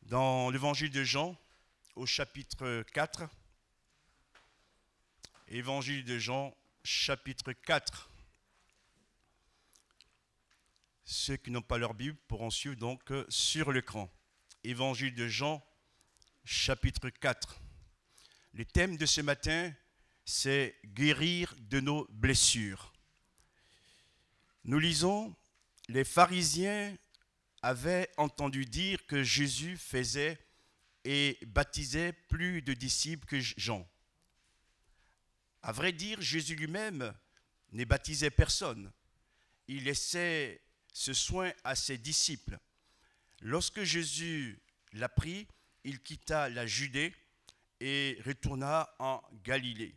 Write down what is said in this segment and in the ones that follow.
Dans l'évangile de Jean, au chapitre 4, évangile de Jean, chapitre 4. Ceux qui n'ont pas leur Bible pourront suivre donc sur l'écran. Évangile de Jean, chapitre 4. Le thème de ce matin, c'est guérir de nos blessures. Nous lisons, les pharisiens avaient entendu dire que Jésus faisait et baptisait plus de disciples que Jean. À vrai dire, Jésus lui-même ne baptisait personne. Il laissait ce soin à ses disciples. Lorsque Jésus l'apprit, il quitta la Judée et retourna en Galilée.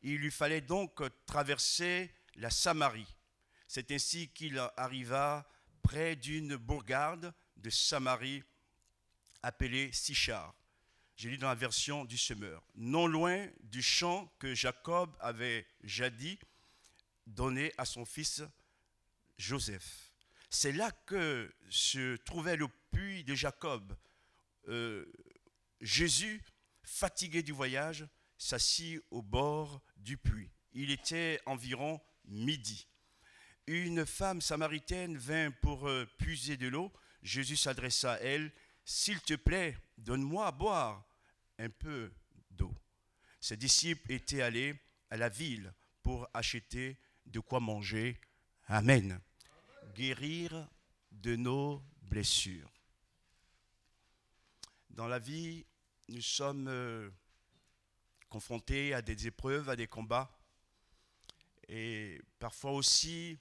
Il lui fallait donc traverser la Samarie. C'est ainsi qu'il arriva près d'une bourgade de Samarie appelée Sichar. Je lis dans la version du Semeur. Non loin du champ que Jacob avait jadis donné à son fils Joseph. C'est là que se trouvait le puits de Jacob. Jésus, fatigué du voyage, s'assit au bord du puits. Il était environ midi. Une femme samaritaine vint pour puiser de l'eau. Jésus s'adressa à elle. « S'il te plaît, donne-moi à boire un peu d'eau. » Ses disciples étaient allés à la ville pour acheter de quoi manger. Amen. Guérir de nos blessures. Dans la vie, nous sommes confrontés à des épreuves, à des combats. Et parfois aussi,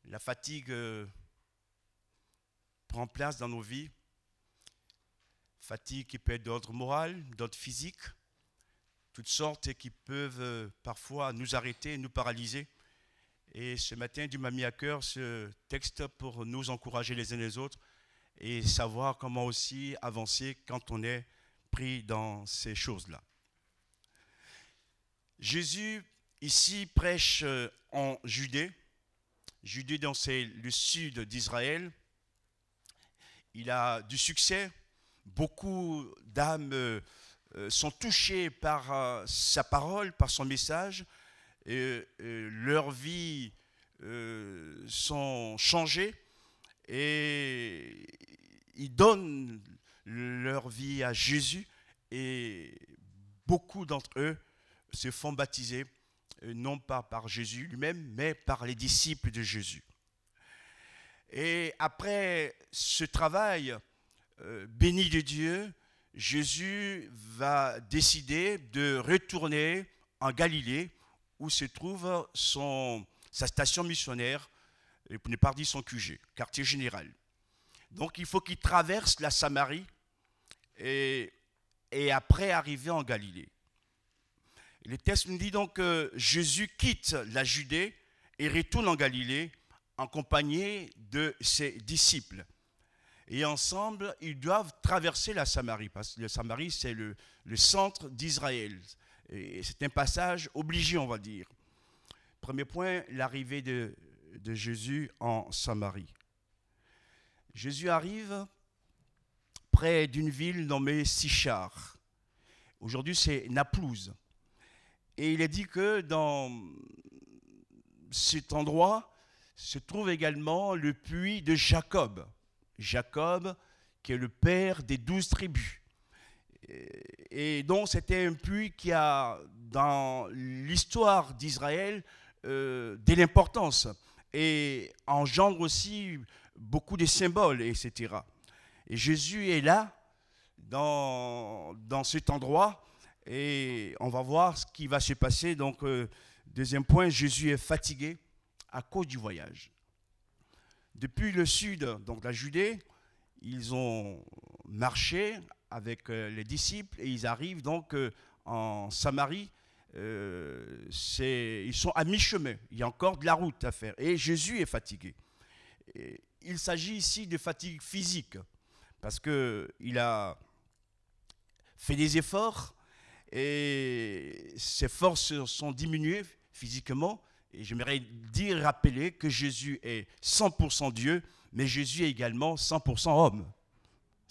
la fatigue prend place dans nos vies. Fatigue qui peut être d'ordre moral, d'ordre physique, toutes sortes qui peuvent parfois nous arrêter, nous paralyser. Et ce matin, Dieu m'a mis à cœur ce texte pour nous encourager les uns les autres et savoir comment aussi avancer quand on est pris dans ces choses-là. Jésus, ici, prêche en Judée. Judée, donc, c'est le sud d'Israël. Il a du succès. Beaucoup d'âmes sont touchées par sa parole, par son message. Leurs vies sont changées et ils donnent leur vie à Jésus. Et beaucoup d'entre eux se font baptiser, non pas par Jésus lui-même, mais par les disciples de Jésus. Et après ce travail béni de Dieu, Jésus va décider de retourner en Galilée, où se trouve sa station missionnaire, et pour ne pas dire son QG, quartier général. Donc il faut qu'il traverse la Samarie et après arriver en Galilée. Le texte nous dit donc que Jésus quitte la Judée et retourne en Galilée accompagné de ses disciples. Et ensemble, ils doivent traverser la Samarie, parce que la Samarie, c'est le centre d'Israël. Et c'est un passage obligé, on va dire. Premier point, l'arrivée de Jésus en Samarie. Jésus arrive près d'une ville nommée Sichar. Aujourd'hui, c'est Naplouse. Et il est dit que dans cet endroit se trouve également le puits de Jacob. Jacob, qui est le père des 12 tribus. Et donc, c'était un puits qui a, dans l'histoire d'Israël, de l'importance et engendre aussi beaucoup de symboles, etc. Et Jésus est là, dans cet endroit, et on va voir ce qui va se passer. Donc, deuxième point, Jésus est fatigué à cause du voyage. Depuis le sud, donc la Judée, ils ont marché avec les disciples et ils arrivent donc en Samarie. Ils sont à mi-chemin, il y a encore de la route à faire et Jésus est fatigué. Et il s'agit ici de fatigue physique parce qu'il a fait des efforts et ses forces sont diminuées physiquement. Et j'aimerais dire, rappeler que Jésus est 100% Dieu, mais Jésus est également 100% homme.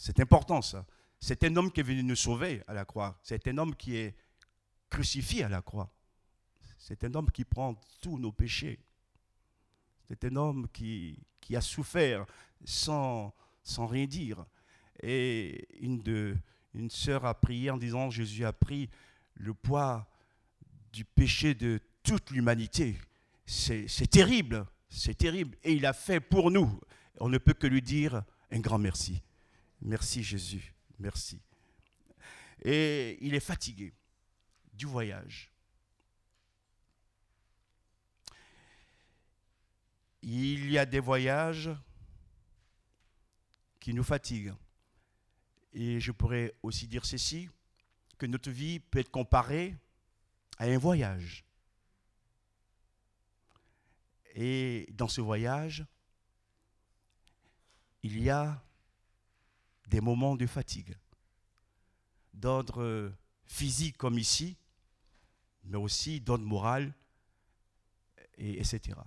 C'est important ça. C'est un homme qui est venu nous sauver à la croix. C'est un homme qui est crucifié à la croix. C'est un homme qui prend tous nos péchés. C'est un homme qui a souffert sans rien dire. Et une sœur a prié en disant, Jésus a pris le poids du péché de toute l'humanité. C'est terrible, c'est terrible. Et il a fait pour nous. On ne peut que lui dire un grand merci. Merci Jésus, merci. Et il est fatigué du voyage. Il y a des voyages qui nous fatiguent. Et je pourrais aussi dire ceci, que notre vie peut être comparée à un voyage. Et dans ce voyage, il y a des moments de fatigue, d'ordre physique comme ici, mais aussi d'ordre moral, etc.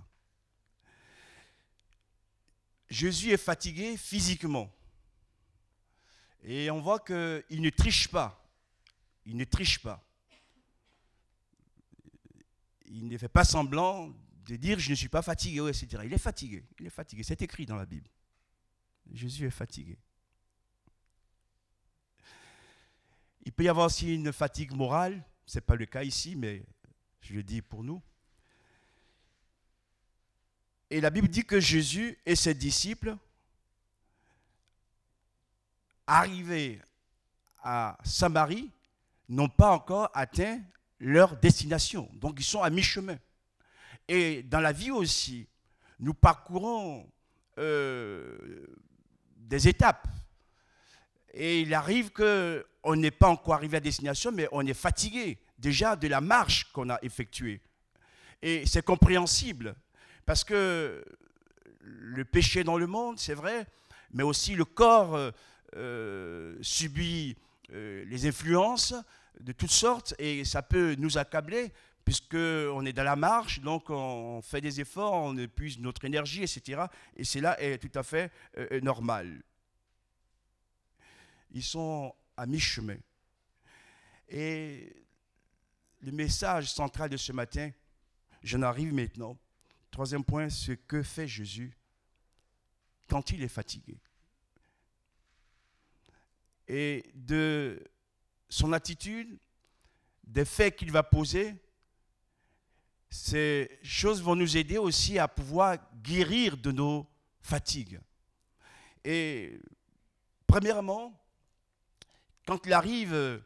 Jésus est fatigué physiquement. Et on voit qu'il ne triche pas. Il ne triche pas. Il ne fait pas semblant de dire « je ne suis pas fatigué », etc. Il est fatigué. Il est fatigué. C'est écrit dans la Bible. Jésus est fatigué. Il peut y avoir aussi une fatigue morale. Ce n'est pas le cas ici, mais je le dis pour nous. Et la Bible dit que Jésus et ses disciples, arrivés à Samarie, n'ont pas encore atteint leur destination. Donc ils sont à mi-chemin. Et dans la vie aussi, nous parcourons des étapes. Et il arrive qu'on n'est pas encore arrivé à destination, mais on est fatigué déjà de la marche qu'on a effectuée. Et c'est compréhensible, parce que le péché dans le monde, c'est vrai, mais aussi le corps subit les influences de toutes sortes, et ça peut nous accabler, puisqu'on est dans la marche, donc on fait des efforts, on épuise notre énergie, etc. Et cela est tout à fait normal. Ils sont à mi-chemin. Et le message central de ce matin, j'en arrive maintenant. Troisième point, ce que fait Jésus quand il est fatigué. Et de son attitude, des faits qu'il va poser, ces choses vont nous aider aussi à pouvoir guérir de nos fatigues. Et premièrement, quand il arrive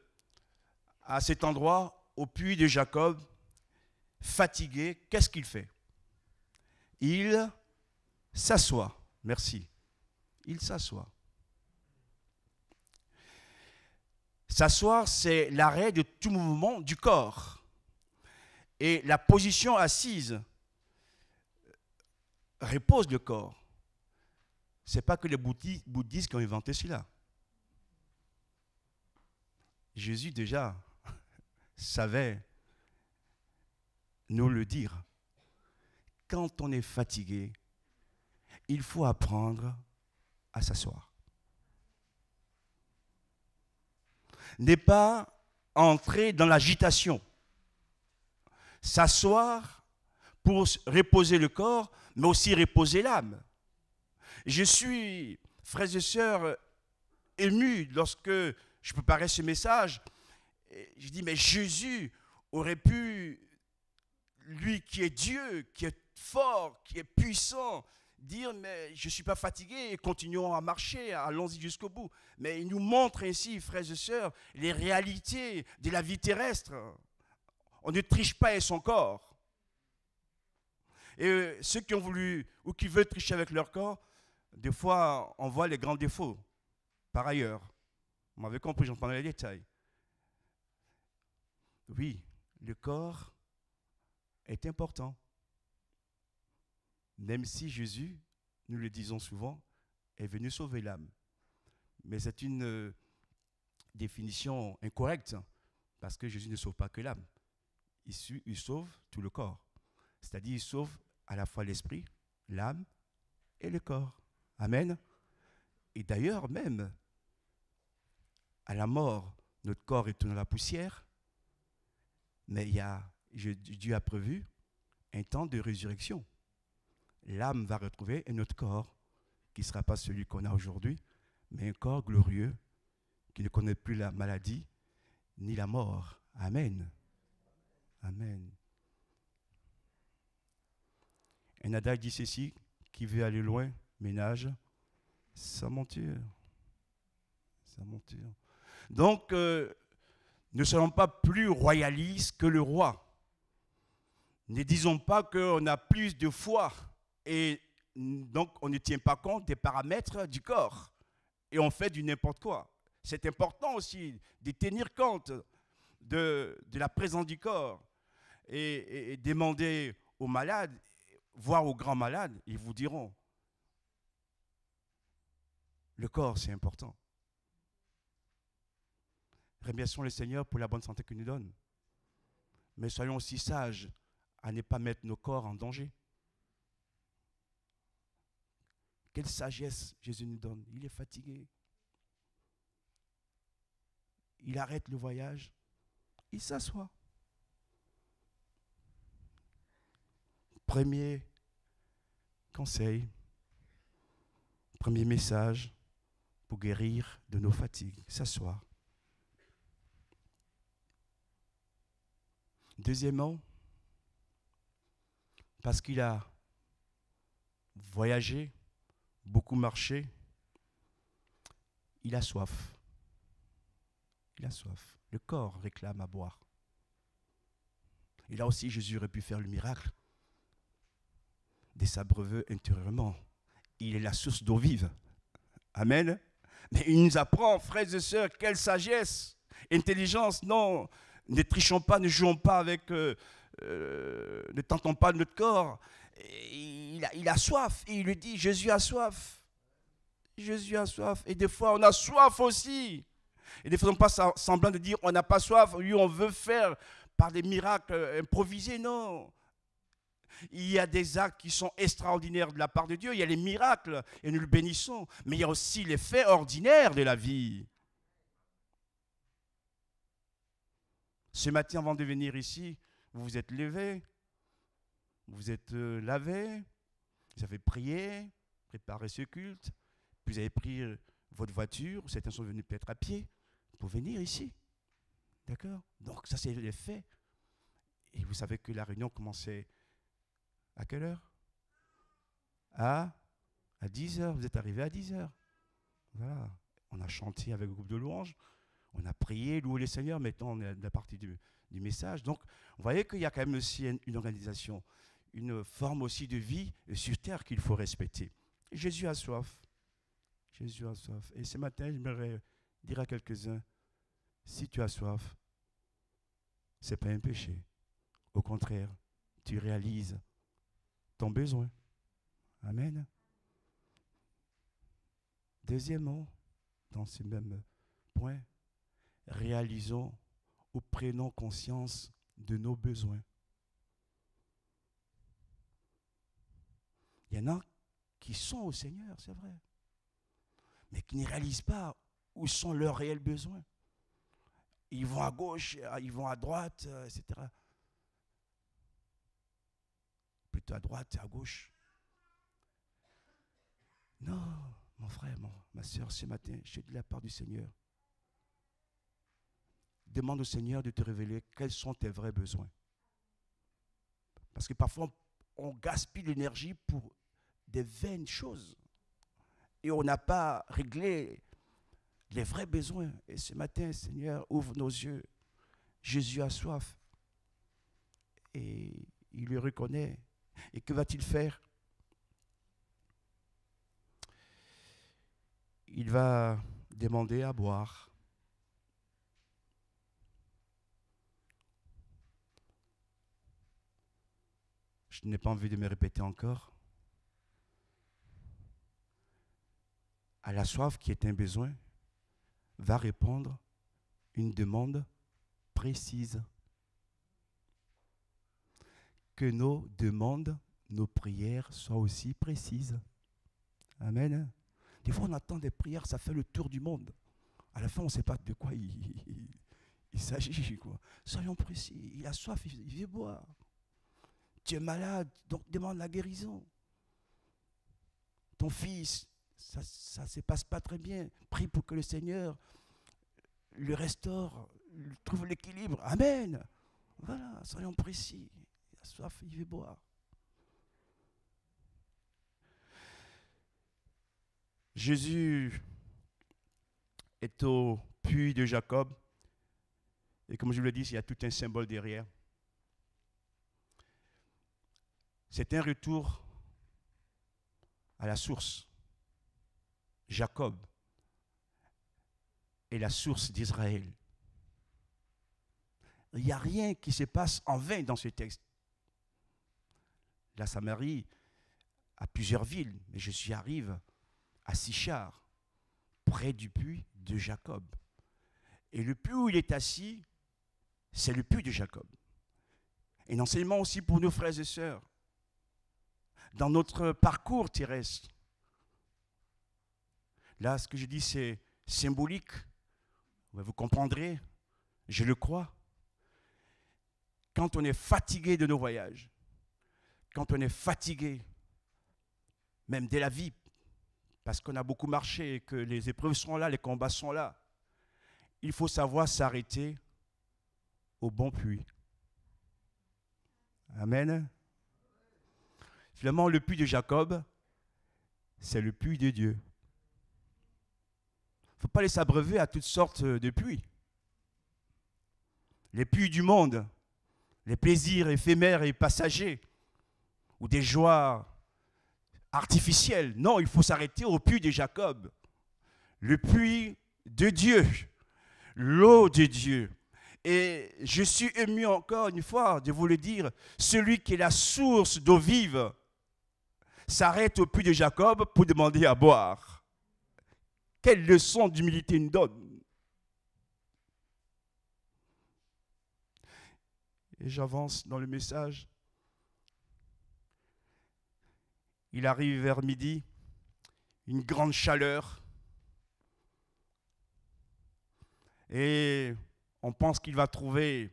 à cet endroit, au puits de Jacob, fatigué, qu'est-ce qu'il fait? Il s'assoit. Merci. Il s'assoit. S'asseoir, c'est l'arrêt de tout mouvement du corps. Et la position assise repose le corps. Ce n'est pas que les bouddhistes qui ont inventé cela. Jésus déjà savait nous le dire. Quand on est fatigué, il faut apprendre à s'asseoir. N'est pas entrer dans l'agitation. S'asseoir pour reposer le corps, mais aussi reposer l'âme. Je suis, frères et sœurs, ému lorsque je préparais ce message. Je dis, mais Jésus aurait pu, lui qui est Dieu, qui est fort, qui est puissant, dire, mais je ne suis pas fatigué et continuons à marcher, allons-y jusqu'au bout. Mais il nous montre ainsi, frères et sœurs, les réalités de la vie terrestre. On ne triche pas avec son corps. Et ceux qui ont voulu ou qui veulent tricher avec leur corps, des fois, on voit les grands défauts. Par ailleurs, vous m'avez compris, j'en prendrai les détails. Oui, le corps est important. Même si Jésus, nous le disons souvent, est venu sauver l'âme. Mais c'est une définition incorrecte, parce que Jésus ne sauve pas que l'âme. Il sauve tout le corps. C'est-à-dire, il sauve à la fois l'esprit, l'âme et le corps. Amen. Et d'ailleurs, même, à la mort, notre corps est dans la poussière, mais Dieu a prévu un temps de résurrection. L'âme va retrouver un autre corps qui ne sera pas celui qu'on a aujourd'hui, mais un corps glorieux qui ne connaît plus la maladie ni la mort. Amen. Amen. Un adage dit ceci, qui veut aller loin, ménage sa monture. Sa monture. Donc, ne soyons pas plus royalistes que le roi. Ne disons pas qu'on a plus de foi et donc on ne tient pas compte des paramètres du corps et on fait du n'importe quoi. C'est important aussi de tenir compte de la présence du corps et demander aux malades, voire aux grands malades, ils vous diront, le corps c'est important. Remercions le Seigneur pour la bonne santé qu'il nous donne. Mais soyons aussi sages à ne pas mettre nos corps en danger. Quelle sagesse Jésus nous donne. Il est fatigué. Il arrête le voyage. Il s'assoit. Premier conseil, premier message pour guérir de nos fatigues, s'asseoir. Deuxièmement, parce qu'il a voyagé, beaucoup marché, il a soif. Il a soif. Le corps réclame à boire. Et là aussi, Jésus aurait pu faire le miracle de s'abreuver intérieurement. Il est la source d'eau vive. Amen. Mais il nous apprend, frères et sœurs, quelle sagesse, intelligence. Non, ne trichons pas, ne jouons pas avec, ne tentons pas notre corps. Il a soif. Et il lui dit, Jésus a soif. Jésus a soif. Et des fois, on a soif aussi. Et ne faisons pas semblant de dire, on n'a pas soif. Oui, on veut faire par des miracles improvisés. Non. Il y a des actes qui sont extraordinaires de la part de Dieu. Il y a les miracles et nous le bénissons. Mais il y a aussi les faits ordinaires de la vie. Ce matin, avant de venir ici, vous vous êtes levé, vous vous êtes lavé, vous avez prié, préparé ce culte, puis vous avez pris votre voiture, certains sont venus peut-être à pied pour venir ici. D'accord? Donc ça, c'est les faits. Et vous savez que la réunion commençait à quelle heure? À 10 heures. Vous êtes arrivé à 10 heures. Voilà. On a chanté avec le groupe de louanges. On a prié, loué le Seigneur. Maintenant, on est à la partie du message. Donc, vous voyez qu'il y a quand même aussi une organisation, une forme aussi de vie sur terre qu'il faut respecter. Jésus a soif. Jésus a soif. Et ce matin, j'aimerais dire à quelques-uns, si tu as soif, ce n'est pas un péché. Au contraire, tu réalises ton besoin. Amen. Deuxièmement, dans ce même point, réalisons ou prenons conscience de nos besoins. Il y en a qui sont au Seigneur, c'est vrai, mais qui ne réalisent pas où sont leurs réels besoins. Ils vont à gauche, ils vont à droite, etc. Plutôt à droite et à gauche. Non, mon frère, ma soeur, ce matin, je suis de la part du Seigneur. Demande au Seigneur de te révéler quels sont tes vrais besoins. Parce que parfois, on gaspille l'énergie pour des vaines choses. Et on n'a pas réglé les vrais besoins. Et ce matin, Seigneur, ouvre nos yeux. Jésus a soif. Et il le reconnaît. Et que va-t-il faire? Il va demander à boire. Je n'ai pas envie de me répéter encore. À la soif qui est un besoin, va répondre une demande précise. Que nos demandes, nos prières soient aussi précises. Amen. Des fois, on attend des prières, ça fait le tour du monde. À la fin, on ne sait pas de quoi il s'agit, quoi. Soyons précis. Il a soif, il veut boire. Tu es malade, donc demande la guérison. Ton fils, ça ne se passe pas très bien. Prie pour que le Seigneur le restaure, trouve l'équilibre. Amen. Voilà, soyons précis. Il a soif, il veut boire. Jésus est au puits de Jacob. Et comme je vous l'ai dit, il y a tout un symbole derrière. C'est un retour à la source. Jacob est la source d'Israël. Il n'y a rien qui se passe en vain dans ce texte. La Samarie a plusieurs villes, mais Jésus arrive à Sichar, près du puits de Jacob. Et le puits où il est assis, c'est le puits de Jacob. Et un enseignement aussi pour nos frères et sœurs. Dans notre parcours terrestre, là, ce que je dis, c'est symbolique. Vous comprendrez, je le crois. Quand on est fatigué de nos voyages, quand on est fatigué, même de la vie, parce qu'on a beaucoup marché et que les épreuves sont là, les combats sont là, il faut savoir s'arrêter au bon puits. Amen. Finalement, le puits de Jacob, c'est le puits de Dieu. Il ne faut pas les s'abreuver à toutes sortes de puits. Les puits du monde, les plaisirs éphémères et passagers, ou des joies artificielles. Non, il faut s'arrêter au puits de Jacob. Le puits de Dieu, l'eau de Dieu. Et je suis ému encore une fois de vous le dire, celui qui est la source d'eau vive s'arrête au puits de Jacob pour demander à boire. Quelle leçon d'humilité il nous donne. Et j'avance dans le message. Il arrive vers midi, une grande chaleur. Et on pense qu'il va trouver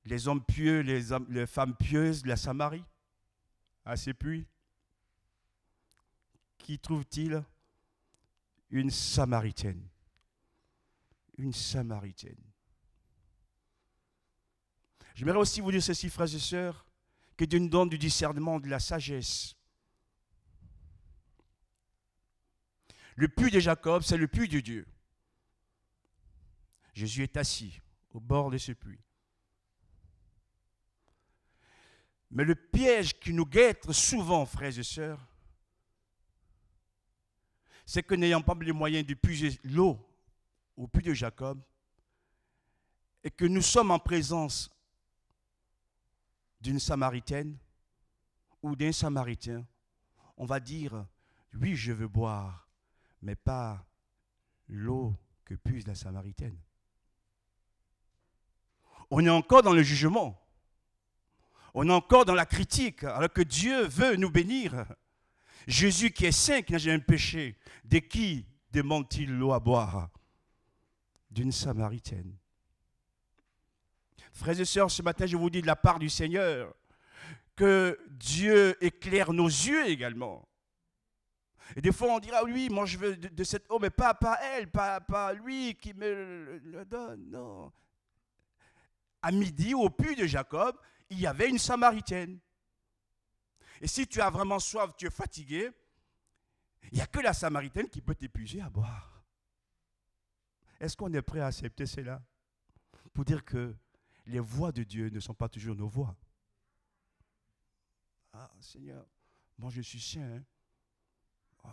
les hommes pieux, les femmes pieuses de la Samarie à ces puits. Qui trouve-t-il? Une Samaritaine. Une Samaritaine. J'aimerais aussi vous dire ceci, frères et sœurs, que Dieu nous donne du discernement, de la sagesse. Le puits de Jacob, c'est le puits de Dieu. Jésus est assis au bord de ce puits. Mais le piège qui nous guette souvent, frères et sœurs, c'est que n'ayant pas les moyens de puiser l'eau au puits de Jacob, et que nous sommes en présence d'une Samaritaine ou d'un Samaritain, on va dire, oui, je veux boire, mais pas l'eau que puise la Samaritaine. On est encore dans le jugement. On est encore dans la critique, alors que Dieu veut nous bénir. Jésus qui est saint, qui n'a jamais péché, de qui demande-t-il l'eau à boire? D'une Samaritaine. Frères et sœurs, ce matin, je vous dis de la part du Seigneur que Dieu éclaire nos yeux également. Et des fois, on dira, oui, moi je veux de cette eau, mais pas elle, pas lui qui me le donne. Non. À midi, au puits de Jacob, il y avait une Samaritaine. Et si tu as vraiment soif, tu es fatigué, il n'y a que la Samaritaine qui peut t'épuiser à boire. Est-ce qu'on est prêt à accepter cela? Pour dire que les voies de Dieu ne sont pas toujours nos voies. Ah, Seigneur, moi je suis saint. Hein? Oh.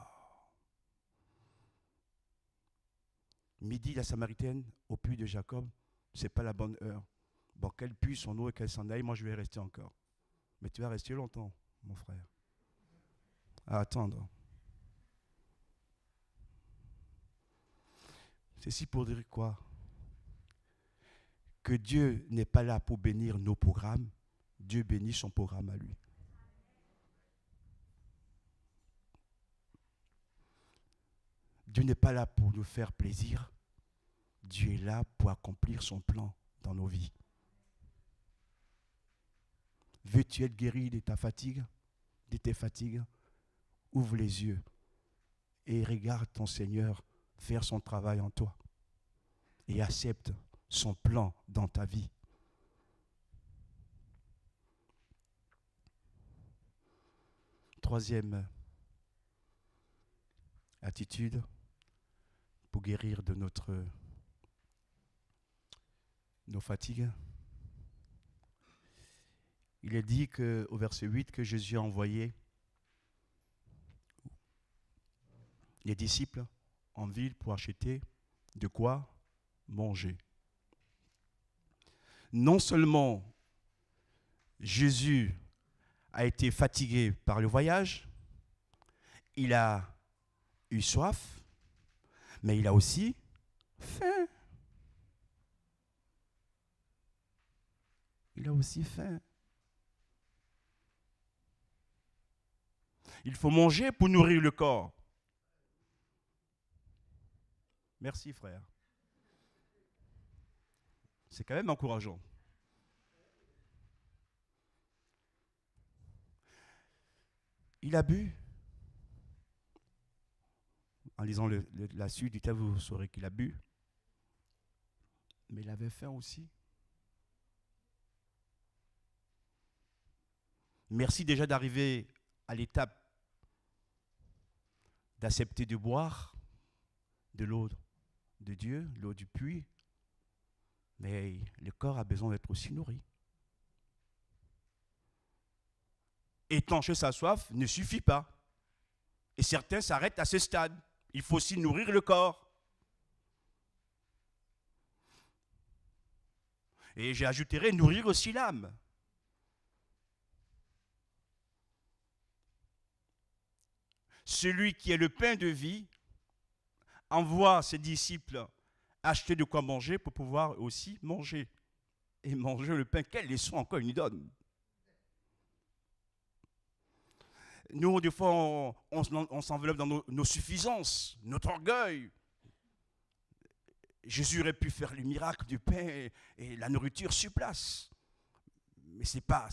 Midi, la Samaritaine, au puits de Jacob, ce n'est pas la bonne heure. Bon, qu'elle puise son eau et qu'elle s'en aille, moi je vais rester encore. Mais tu vas rester longtemps, mon frère, à attendre. Ceci pour dire quoi? Que Dieu n'est pas là pour bénir nos programmes, Dieu bénit son programme à lui. Dieu n'est pas là pour nous faire plaisir. Dieu est là pour accomplir son plan dans nos vies. Veux-tu être guéri de ta fatigue, de tes fatigues? Ouvre les yeux et regarde ton Seigneur faire son travail en toi. Et accepte son plan dans ta vie. Troisième attitude pour guérir de nos fatigues. Il est dit au verset 8 que Jésus a envoyé les disciples en ville pour acheter de quoi manger. Non seulement Jésus a été fatigué par le voyage, il a eu soif, mais il a aussi faim. Il a aussi faim. Il faut manger pour nourrir le corps. Merci, frère. C'est quand même encourageant. Il a bu. En lisant la suite du texte, vous saurez qu'il a bu. Mais il avait faim aussi. Merci déjà d'arriver à l'étape d'accepter de boire de l'eau de Dieu, l'eau du puits. Mais le corps a besoin d'être aussi nourri. Étancher sa soif ne suffit pas. Et certains s'arrêtent à ce stade. Il faut aussi nourrir le corps. Et j'ajouterai nourrir aussi l'âme. Celui qui est le pain de vie envoie ses disciples acheter de quoi manger pour pouvoir aussi manger. Et manger le pain, quelle leçon encore il nous donne. Nous, des fois, on s'enveloppe dans nos suffisances, notre orgueil. Jésus aurait pu faire le miracle du pain et la nourriture sur place. Mais c'est pas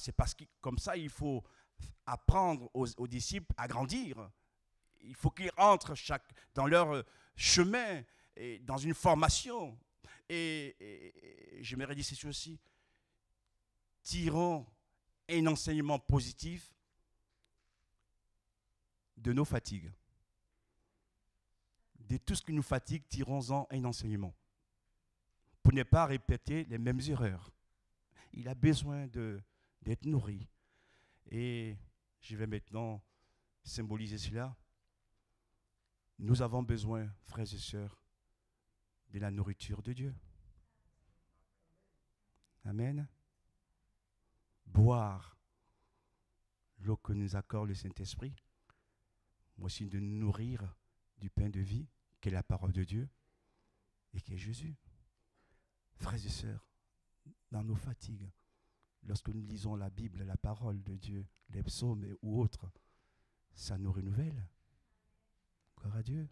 comme ça, il faut apprendre aux disciples à grandir. Il faut qu'ils entrent dans leur chemin, et dans une formation. Et j'aimerais dire ceci aussi. Tirons un enseignement positif de nos fatigues. De tout ce qui nous fatigue, tirons-en un enseignement. Pour ne pas répéter les mêmes erreurs. Il a besoin d'être nourri. Et je vais maintenant symboliser cela. Nous avons besoin, frères et sœurs, de la nourriture de Dieu. Amen. Boire l'eau que nous accorde le Saint-Esprit, mais aussi de nous nourrir du pain de vie, qui est la parole de Dieu, et qui est Jésus. Frères et sœurs, dans nos fatigues, lorsque nous lisons la Bible, la parole de Dieu, les psaumes ou autres, ça nous renouvelle. Gloire à Dieu.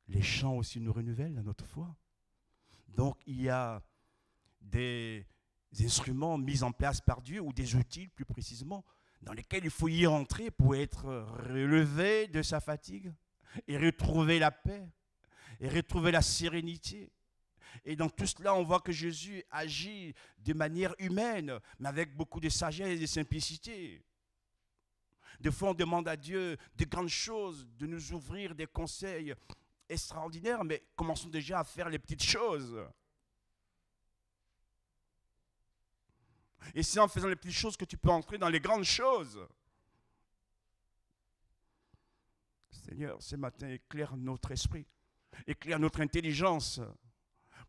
Les chants aussi nous renouvellent dans notre foi. Donc il y a des instruments mis en place par Dieu, ou des outils plus précisément, dans lesquels il faut y entrer pour être relevé de sa fatigue et retrouver la paix et retrouver la sérénité. Et dans tout cela, on voit que Jésus agit de manière humaine, mais avec beaucoup de sagesse et de simplicité. Des fois, on demande à Dieu de grandes choses, de nous ouvrir des conseils extraordinaires, mais commençons déjà à faire les petites choses. Et c'est en faisant les petites choses que tu peux entrer dans les grandes choses. Seigneur, ce matin, éclaire notre esprit, éclaire notre intelligence,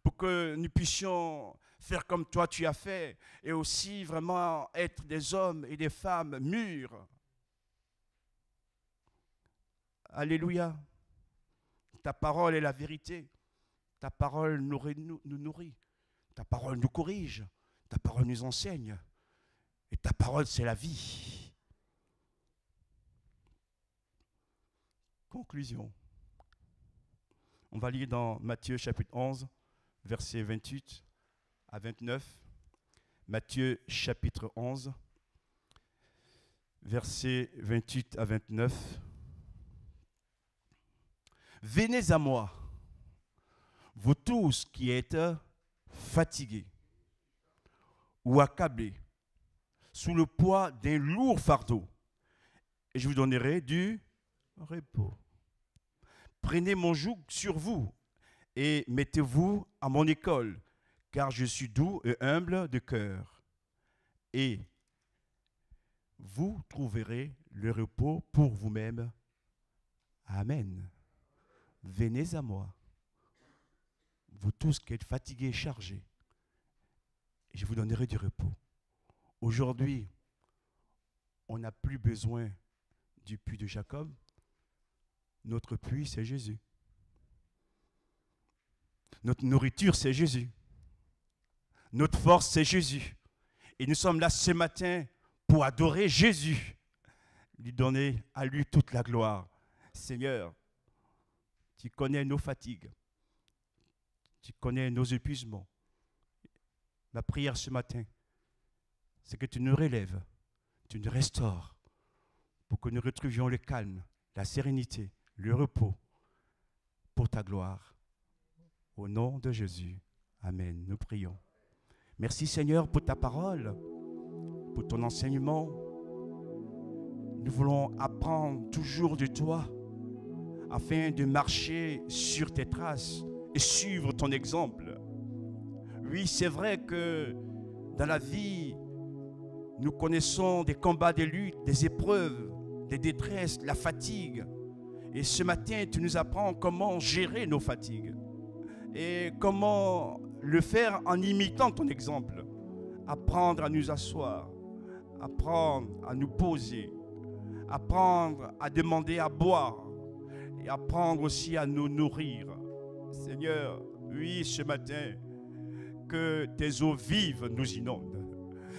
pour que nous puissions faire comme toi tu as fait, et aussi vraiment être des hommes et des femmes mûrs. Alléluia. Ta parole est la vérité. Ta parole nous nourrit. Ta parole nous corrige. Ta parole nous enseigne. Et ta parole, c'est la vie. Conclusion. On va lire dans Matthieu chapitre 11, versets 28 à 29. Matthieu chapitre 11, versets 28 à 29. Venez à moi, vous tous qui êtes fatigués ou accablés sous le poids d'un lourd fardeau, et je vous donnerai du repos. Prenez mon joug sur vous et mettez-vous à mon école, car je suis doux et humble de cœur, et vous trouverez le repos pour vous-même. Amen. Venez à moi, vous tous qui êtes fatigués et chargés, et je vous donnerai du repos. Aujourd'hui, on n'a plus besoin du puits de Jacob. Notre puits, c'est Jésus. Notre nourriture, c'est Jésus. Notre force, c'est Jésus. Et nous sommes là ce matin pour adorer Jésus, lui donner à lui toute la gloire. Seigneur, tu connais nos fatigues, tu connais nos épuisements. Ma prière ce matin, c'est que tu nous relèves, tu nous restaures, pour que nous retrouvions le calme, la sérénité, le repos, pour ta gloire. Au nom de Jésus, amen. Nous prions. Merci Seigneur pour ta parole, pour ton enseignement. Nous voulons apprendre toujours de toi, afin de marcher sur tes traces et suivre ton exemple. Oui, c'est vrai que dans la vie, nous connaissons des combats, des luttes, des épreuves, des détresses, la fatigue. Et ce matin, tu nous apprends comment gérer nos fatigues et comment le faire en imitant ton exemple. Apprendre à nous asseoir, apprendre à nous poser, apprendre à demander à boire et apprendre aussi à nous nourrir. Seigneur, oui, ce matin, que tes eaux vives nous inondent.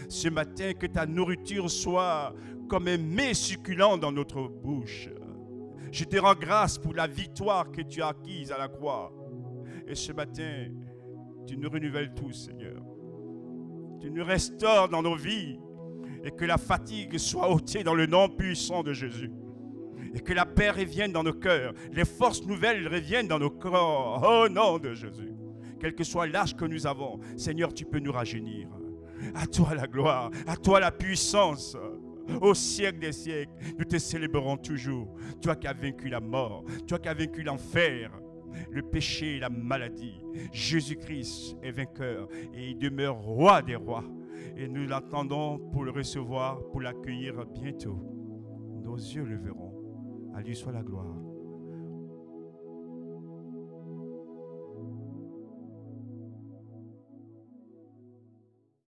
Ce matin, que ta nourriture soit comme un mets succulent dans notre bouche. Je te rends grâce pour la victoire que tu as acquise à la croix. Et ce matin, tu nous renouvelles tous, Seigneur. Tu nous restaures dans nos vies. Et que la fatigue soit ôtée dans le nom puissant de Jésus. Et que la paix revienne dans nos cœurs. Les forces nouvelles reviennent dans nos corps. Au nom de Jésus. Quel que soit l'âge que nous avons, Seigneur, tu peux nous rajeunir. À toi la gloire, à toi la puissance. Au siècle des siècles, nous te célébrerons toujours. Toi qui as vaincu la mort, toi qui as vaincu l'enfer, le péché et la maladie. Jésus-Christ est vainqueur et il demeure roi des rois. Et nous l'attendons pour le recevoir, pour l'accueillir bientôt. Nos yeux le verront. À lui soit la gloire.